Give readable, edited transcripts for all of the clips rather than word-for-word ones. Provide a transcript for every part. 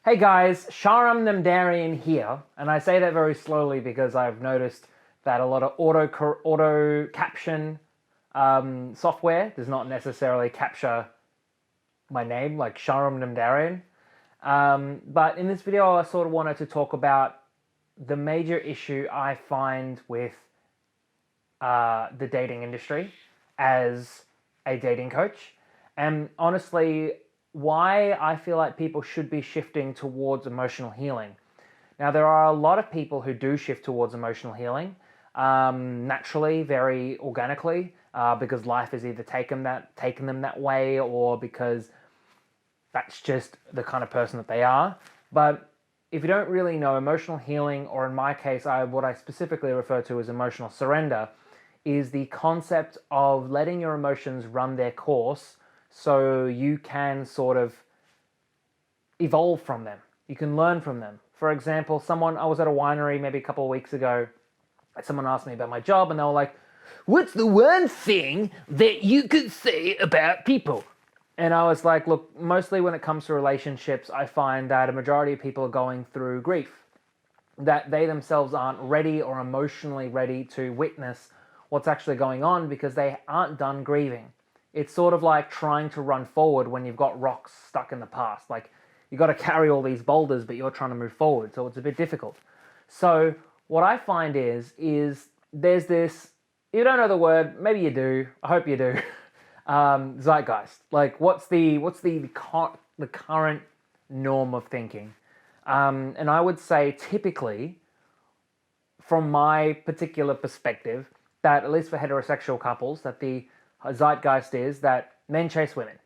Hey guys, Sharam Namdarian here, and I say that very slowly because I've noticed that a lot of auto caption software does not necessarily capture my name, like Sharam Namdarian. But in this video, I sort of wanted to talk about the major issue I find with the dating industry as a dating coach, and honestly, why I feel like people should be shifting towards emotional healing. Now, there are a lot of people who do shift towards emotional healing naturally, very organically, because life has either taken them that way, or because that's just the kind of person that they are. But if you don't really know, emotional healing, or in my case, what I specifically refer to as emotional surrender, is the concept of letting your emotions run their course so you can sort of evolve from them. You can learn from them. For example, I was at a winery maybe a couple of weeks ago, and someone asked me about my job, and they were like, "What's the one thing that you could say about people?" And I was like, look, mostly when it comes to relationships, I find that a majority of people are going through grief, that they themselves aren't ready or emotionally ready to witness what's actually going on because they aren't done grieving. It's sort of like trying to run forward when you've got rocks stuck in the past. Like, you got to carry all these boulders, but you're trying to move forward, so it's a bit difficult. So what I find is there's this, you don't know the word, maybe you do, I hope you do, zeitgeist. Like, what's the current norm of thinking? And I would say typically, from my particular perspective, that at least for heterosexual couples, that the zeitgeist is that men chase women.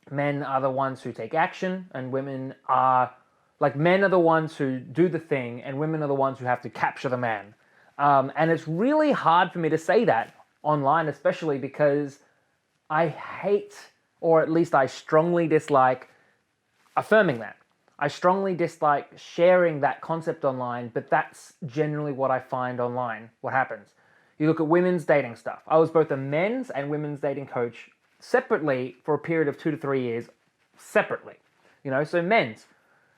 Men are the ones who take action, and men are the ones who do the thing, and women are the ones who have to capture the man. And it's really hard for me to say that online, especially because I hate, or at least I strongly dislike, affirming that. I strongly dislike sharing that concept online, but that's generally what I find online, what happens. You look at women's dating stuff. I was both a men's and women's dating coach separately for a period of 2 to 3 years, separately. So men's,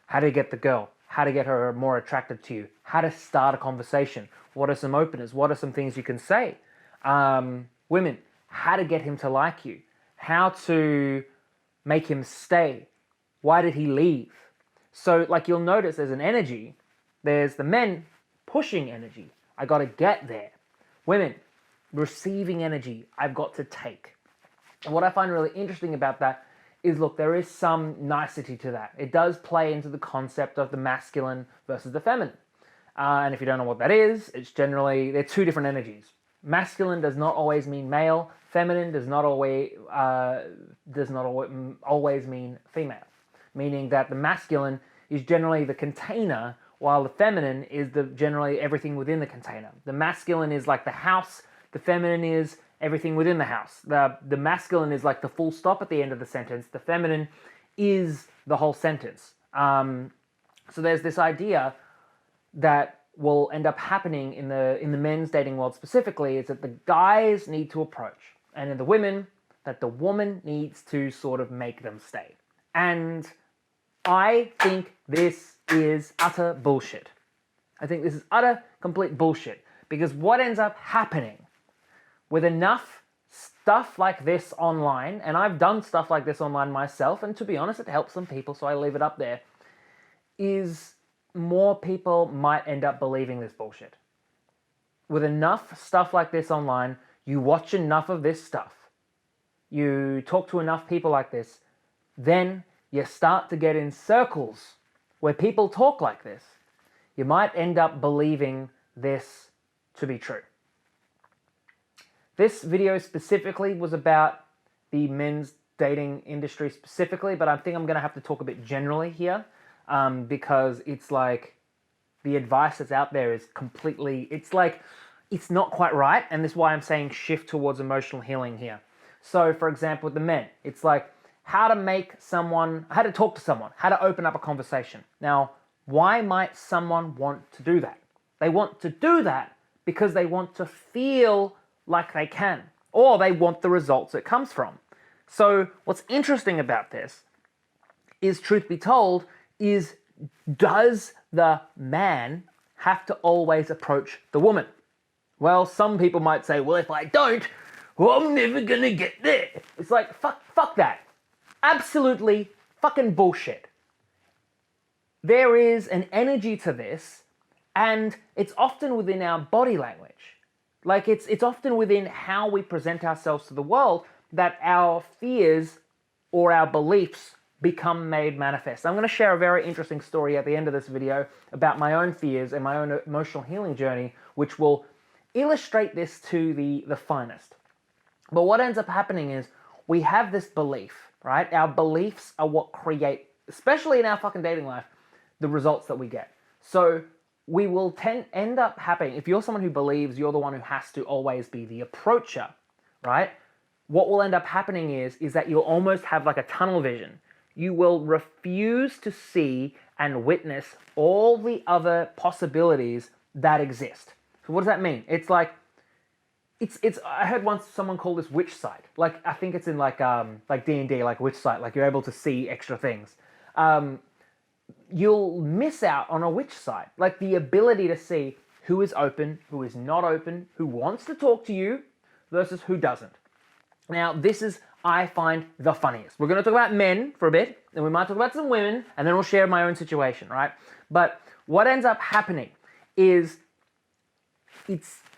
how to get the girl, how to get her more attracted to you, how to start a conversation, what are some openers, what are some things you can say. Women, how to get him to like you, how to make him stay, why did he leave? So you'll notice there's an energy, there's the men pushing energy, I gotta get there. Women, receiving energy, I've got to take. And what I find really interesting about that is, look, there is some nicety to that. It does play into the concept of the masculine versus the feminine. And if you don't know what that is, it's generally, they're two different energies. Masculine does not always mean male. Feminine does not always mean female. Meaning that the masculine is generally the container, while the feminine is generally everything within the container. The masculine is like the house, the feminine is everything within the house. The masculine is like the full stop at the end of the sentence, the feminine is the whole sentence. So there's this idea that will end up happening in the men's dating world specifically, is that the guys need to approach, and in the women, that the woman needs to sort of make them stay. And I think this is utter bullshit. I think this is utter, complete bullshit. Because what ends up happening with enough stuff like this online, and I've done stuff like this online myself, and to be honest, it helps some people, so I leave it up there, is more people might end up believing this bullshit. With enough stuff like this online, you watch enough of this stuff, you talk to enough people like this, then you start to get in circles where people talk like this. You might end up believing this to be true. This video specifically was about the men's dating industry specifically, but I think I'm going to have to talk a bit generally here, because it's like the advice that's out there is completely, it's not quite right, and this is why I'm saying shift towards emotional healing here. So, for example, with the men, it's like how to talk to someone, how to open up a conversation. Now, why might someone want to do that? They want to do that because they want to feel like they can, or they want the results it comes from. So what's interesting about this is, truth be told, is, does the man have to always approach the woman? Well, some people might say, well, if I don't, well, I'm never gonna get there. It's like, fuck that. Absolutely fucking bullshit. There is an energy to this, and it's often within our body language. Like, it's often within how we present ourselves to the world that our fears or our beliefs become made manifest. I'm going to share a very interesting story at the end of this video about my own fears and my own emotional healing journey, which will illustrate this to the finest. But what ends up happening is we have this belief, right? Our beliefs are what create, especially in our fucking dating life, the results that we get. So we will end up happening, if you're someone who believes you're the one who has to always be the approacher, right? What will end up happening is that you'll almost have like a tunnel vision. You will refuse to see and witness all the other possibilities that exist. So what does that mean? It's like, it's I heard once someone call this witch sight. Like, I think it's in like D&D, like witch sight, like you're able to see extra things. You'll miss out on a witch sight, like the ability to see who is open, who is not open, who wants to talk to you versus who doesn't. Now, this is, I find, the funniest. We're going to talk about men for a bit, then we might talk about some women, and then we'll share my own situation, right? But what ends up happening is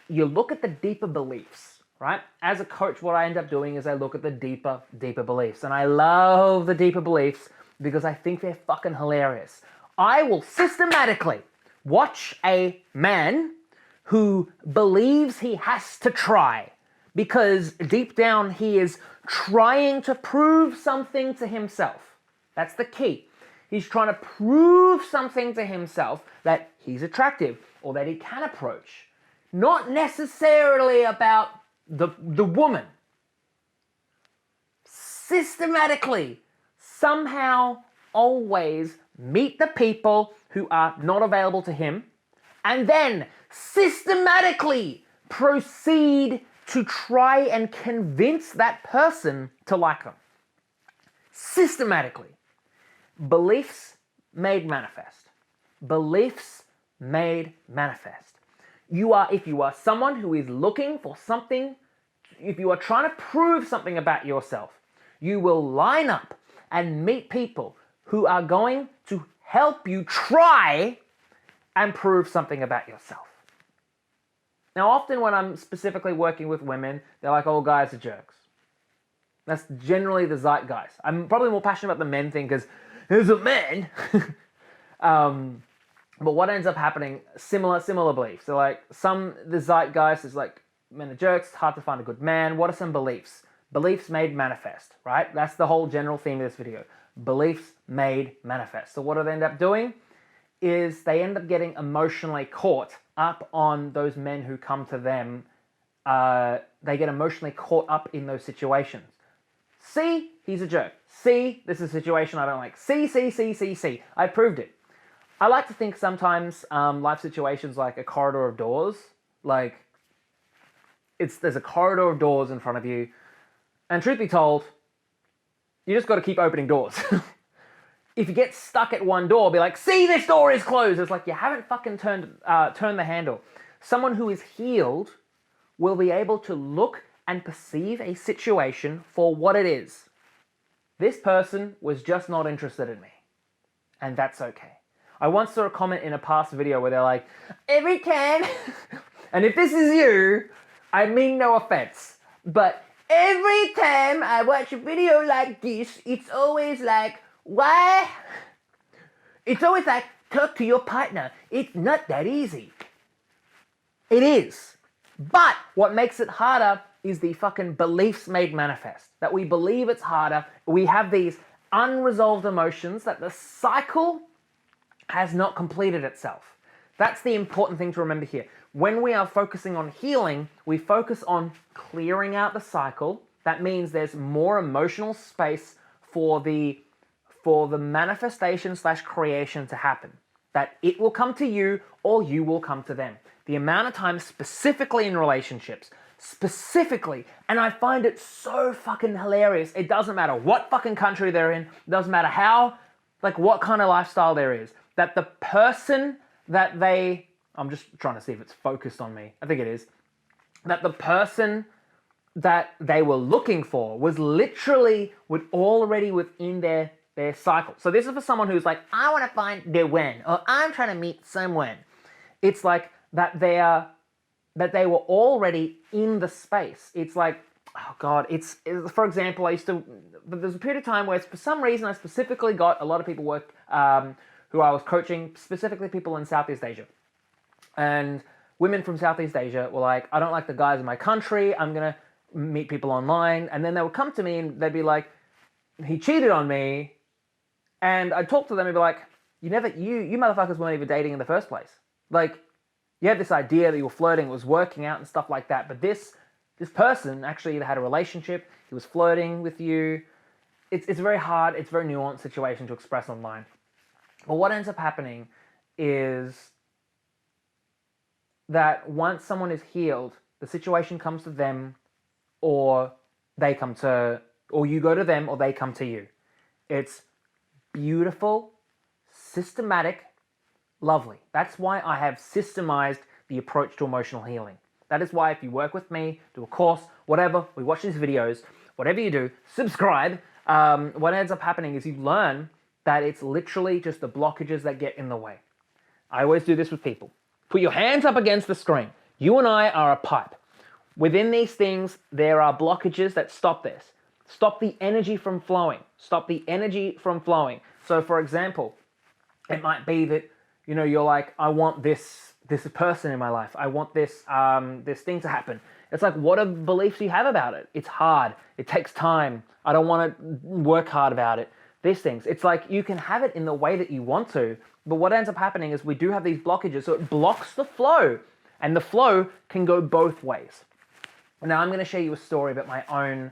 you look at the deeper beliefs, right? As a coach, what I end up doing is I look at the deeper beliefs. And I love the deeper beliefs because I think they're fucking hilarious. I will systematically watch a man who believes he has to try because deep down he is trying to prove something to himself. That's the key. He's trying to prove something to himself that he's attractive or that he can approach. Not necessarily about the woman. Systematically, somehow, always meet the people who are not available to him, and then systematically proceed to try and convince that person to like them. Systematically. Beliefs made manifest. Beliefs made manifest. If you are someone who is looking for something, if you are trying to prove something about yourself, you will line up and meet people who are going to help you try and prove something about yourself. Now, often when I'm specifically working with women, they're like, oh, guys are jerks. That's generally the zeitgeist. I'm probably more passionate about the men thing because as a man, but what ends up happening, similar beliefs. So like the zeitgeist is like, men are jerks, it's hard to find a good man. What are some beliefs? Beliefs made manifest, right? That's the whole general theme of this video. Beliefs made manifest. So what do they end up doing? Is they end up getting emotionally caught up on those men who come to them. They get emotionally caught up in those situations. See, he's a jerk. See, this is a situation I don't like. See. I proved it. I like to think sometimes life situations like a corridor of doors. Like, there's a corridor of doors in front of you. And truth be told, you just got to keep opening doors. If you get stuck at one door, be like, see, this door is closed. It's like you haven't fucking turned the handle. Someone who is healed will be able to look and perceive a situation for what it is. This person was just not interested in me. And that's okay. I once saw a comment in a past video where they're like, every time, and if this is you, I mean no offense, but every time I watch a video like this, it's always like, why? It's always like, talk to your partner. It's not that easy. It is. But what makes it harder is the fucking beliefs made manifest. That we believe it's harder. We have these unresolved emotions that the cycle has not completed itself. That's the important thing to remember here. When we are focusing on healing, we focus on clearing out the cycle. That means there's more emotional space for the manifestation / creation to happen. That it will come to you or you will come to them. The amount of time specifically in relationships, and I find it so fucking hilarious. It doesn't matter what fucking country they're in. It doesn't matter how like what kind of lifestyle there is. That the person that they, I'm just trying to see if it's focused on me. I think it is. That the person that they were looking for was literally already within their cycle. So this is for someone who's like, I want to find the one, or I'm trying to meet someone. It's like that they were already in the space. It's like, oh God, it's for example, there's a period of time where for some reason I specifically got a lot of people who I was coaching, specifically people in Southeast Asia. And women from Southeast Asia were like, I don't like the guys in my country, I'm going to meet people online. And then they would come to me and they'd be like, he cheated on me. And I'd talk to them and be like, you motherfuckers weren't even dating in the first place. Like, you had this idea that you were flirting, it was working out and stuff like that. But this person actually either had a relationship, he was flirting with you. It's very hard, it's a very nuanced situation to express online. But what ends up happening is that once someone is healed, the situation comes to them, or you go to them, or they come to you. It's beautiful, systematic, lovely. That's why I have systemized the approach to emotional healing. That is why if you work with me, do a course, whatever, we watch these videos, whatever you do, subscribe. What ends up happening is you learn that it's literally just the blockages that get in the way. I always do this with people. Put your hands up against the screen. You and I are a pipe. Within these things, there are blockages that stop this. Stop the energy from flowing. Stop the energy from flowing. So for example, it might be that, you're like, I want this person in my life. I want this thing to happen. It's like, what are the beliefs you have about it? It's hard. It takes time. I don't want to work hard about it. These things. It's like you can have it in the way that you want to, but what ends up happening is we do have these blockages, so it blocks the flow, and the flow can go both ways. Now I'm going to share you a story about my own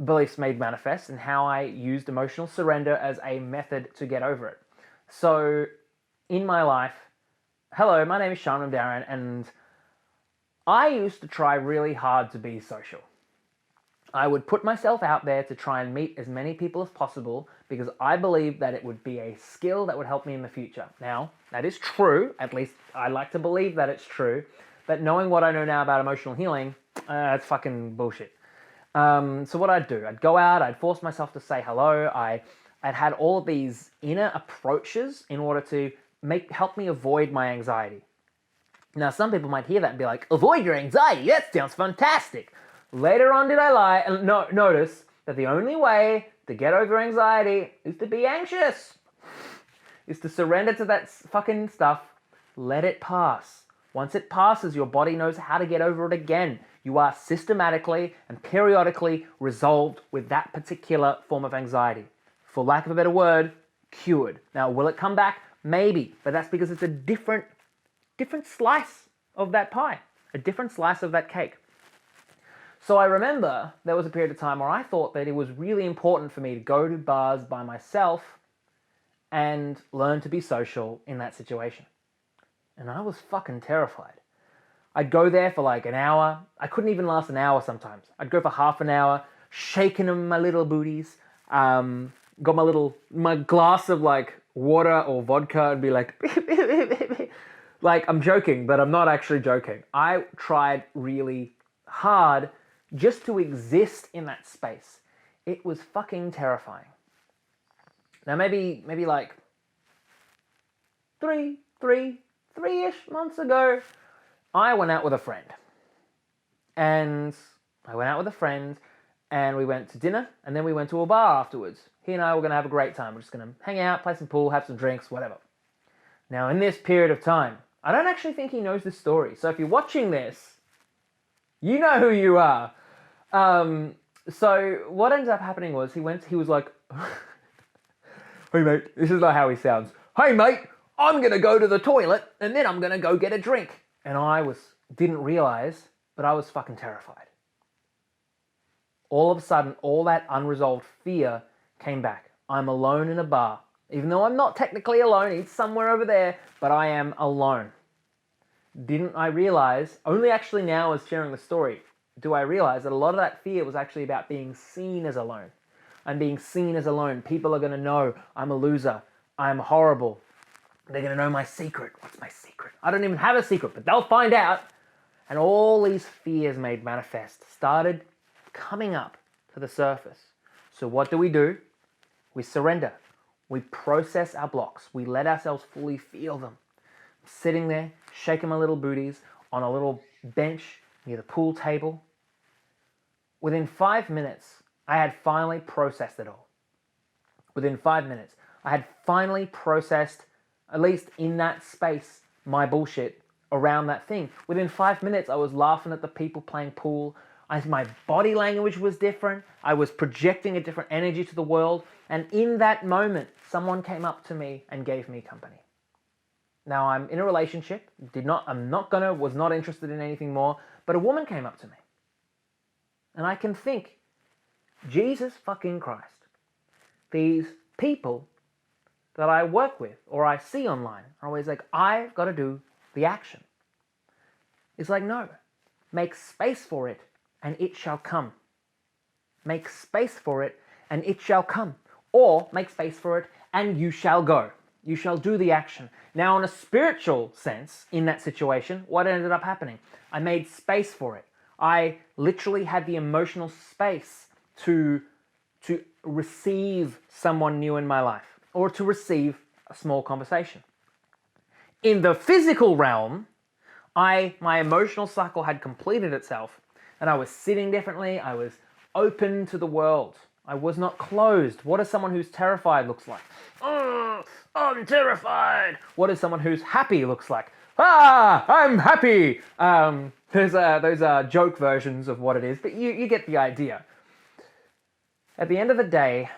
beliefs made manifest and how I used emotional surrender as a method to get over it. So in my life, hello, my name is Sharam Namdarian, and I used to try really hard to be social. I would put myself out there to try and meet as many people as possible because I believe that it would be a skill that would help me in the future. Now, that is true, at least I like to believe that it's true, but knowing what I know now about emotional healing, it's fucking bullshit. So what I'd do, I'd go out, I'd force myself to say hello, I'd had all of these inner approaches in order to help me avoid my anxiety. Now, some people might hear that and be like, avoid your anxiety, that sounds fantastic. Later on did I lie and notice that the only way to get over anxiety is to be anxious. Is to surrender to that fucking stuff, let it pass. Once it passes, your body knows how to get over it again. You are systematically and periodically resolved with that particular form of anxiety. For lack of a better word, cured. Now, will it come back? Maybe, but that's because it's a different slice of that pie, a different slice of that cake. So I remember there was a period of time where I thought that it was really important for me to go to bars by myself and learn to be social in that situation. And I was fucking terrified. I'd go there for like an hour. I couldn't even last an hour sometimes. I'd go for half an hour, shaking them my little booties, got my glass of like water or vodka and be like, like I'm joking, but I'm not actually joking. I tried really hard just to exist in that space. It was fucking terrifying. Now maybe like three-ish months ago, I went out with a friend. And we went to dinner, and then we went to a bar afterwards. He and I were going to have a great time. We're just going to hang out, play some pool, have some drinks, whatever. Now, in this period of time, I don't actually think he knows this story. So if you're watching this, you know who you are. So what ended up happening was he was like, hey mate, this is not how he sounds. Hey mate, I'm going to go to the toilet and then I'm going to go get a drink. And I didn't realize, but I was fucking terrified. All of a sudden, all that unresolved fear came back. I'm alone in a bar. Even though I'm not technically alone, he's somewhere over there, but I am alone. Didn't I realize, only actually now as sharing the story, do I realize that a lot of that fear was actually about being seen as alone. I'm being seen as alone. People are going to know I'm a loser. I'm horrible. They're going to know my secret. What's my secret? I don't even have a secret, but they'll find out. And all these fears made manifest started coming up to the surface. So what do? We surrender. We process our blocks. We let ourselves fully feel them. I'm sitting there, shaking my little booties on a little bench near the pool table. Within 5 minutes, I had finally processed it all. Within 5 minutes, I had finally processed, at least in that space, my bullshit around that thing. Within 5 minutes, I was laughing at the people playing pool. My body language was different. I was projecting a different energy to the world. And in that moment, someone came up to me and gave me company. Now I'm in a relationship, was not interested in anything more, but a woman came up to me. And I can think, Jesus fucking Christ, these people that I work with or I see online are always like, I've got to do the action. It's like, no, make space for it and it shall come. Make space for it and it shall come. Or make space for it and you shall go. You shall do the action. Now, in a spiritual sense, in that situation, what ended up happening? I made space for it. I literally had the emotional space to receive someone new in my life or to receive a small conversation. In the physical realm, my emotional cycle had completed itself and I was sitting differently. I was open to the world. I was not closed. What does someone who's terrified looks like? Oh, I'm terrified. What does someone who's happy looks like? Ah, I'm happy. Those are joke versions of what it is, but you get the idea. At the end of the day,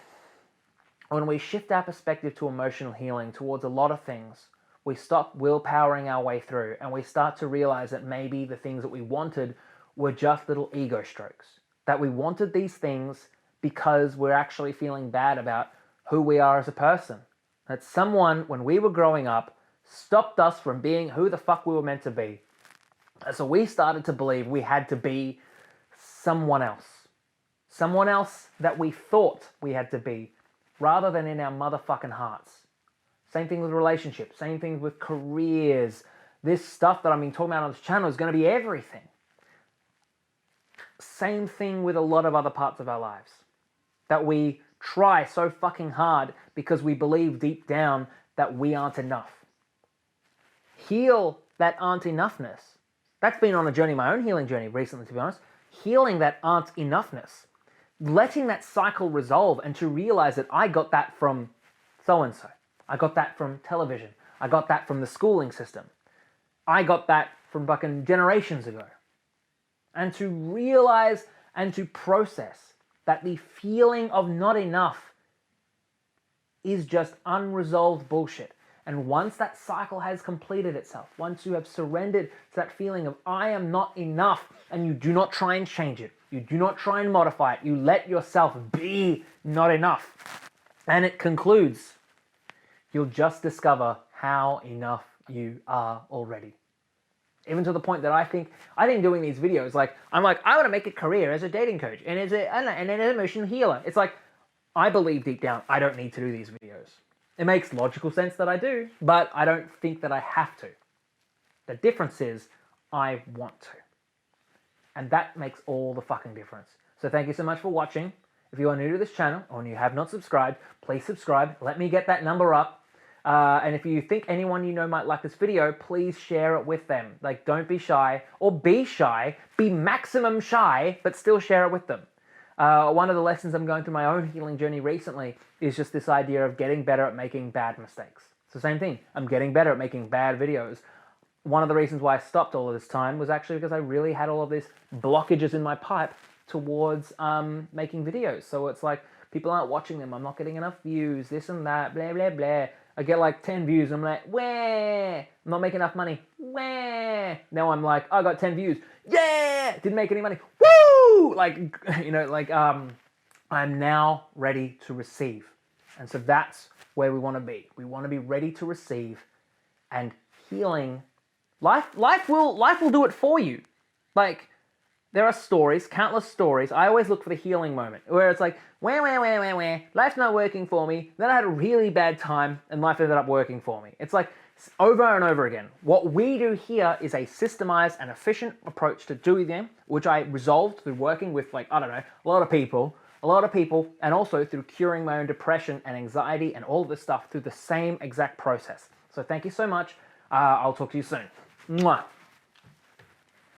when we shift our perspective to emotional healing towards a lot of things, we stop willpowering our way through and we start to realize that maybe the things that we wanted were just little ego strokes. That we wanted these things because we're actually feeling bad about who we are as a person. That someone, when we were growing up, stopped us from being who the fuck we were meant to be. And so we started to believe we had to be someone else. Someone else that we thought we had to be, rather than in our motherfucking hearts. Same thing with relationships, same thing with careers. This stuff that I've been talking about on this channel is going to be everything. Same thing with a lot of other parts of our lives. That we try so fucking hard because we believe deep down that we aren't enough. Heal that aren't enoughness. That's been on a journey, my own healing journey recently, to be honest. Healing that aren't enoughness. Letting that cycle resolve and to realize that I got that from so-and-so. I got that from television. I got that from the schooling system. I got that from fucking generations ago. And to realize and to process that the feeling of not enough is just unresolved bullshit. And once that cycle has completed itself, once you have surrendered to that feeling of I am not enough, and you do not try and change it, you do not try and modify it, you let yourself be not enough. And it concludes, you'll just discover how enough you are already. Even to the point that I think doing these videos, I want to make a career as a dating coach and as an emotional healer. It's like, I believe deep down I don't need to do these videos. It makes logical sense that I do, but I don't think that I have to. The difference is I want to. And that makes all the fucking difference. So thank you so much for watching. If you are new to this channel or you have not subscribed, please subscribe. Let me get that number up. And if you think anyone you know might like this video, please share it with them. Don't be shy, or be shy, be maximum shy, but still share it with them. One of the lessons I'm going through my own healing journey recently is just this idea of getting better at making bad mistakes. It's the same thing. I'm getting better at making bad videos. One of the reasons why I stopped all of this time was actually because I really had all of these blockages in my pipe towards making videos. So it's like, people aren't watching them, I'm not getting enough views, this and that, blah, blah, blah. I get 10 views, I'm like, wah, I'm not making enough money, wah. Now I'm like, I got 10 views, yeah, didn't make any money, woo! I'm now ready to receive. And so that's where we want to be. We want to be ready to receive, and healing. Life will do it for you. there are stories, countless stories. I always look for the healing moment where it's like, where, life's not working for me. Then I had a really bad time and life ended up working for me. It's like over and over again. What we do here is a systemized and efficient approach to doing them, which I resolved through working with, like, I don't know, a lot of people, and also through curing my own depression and anxiety and all of this stuff through the same exact process. So thank you so much. I'll talk to you soon. Mwah.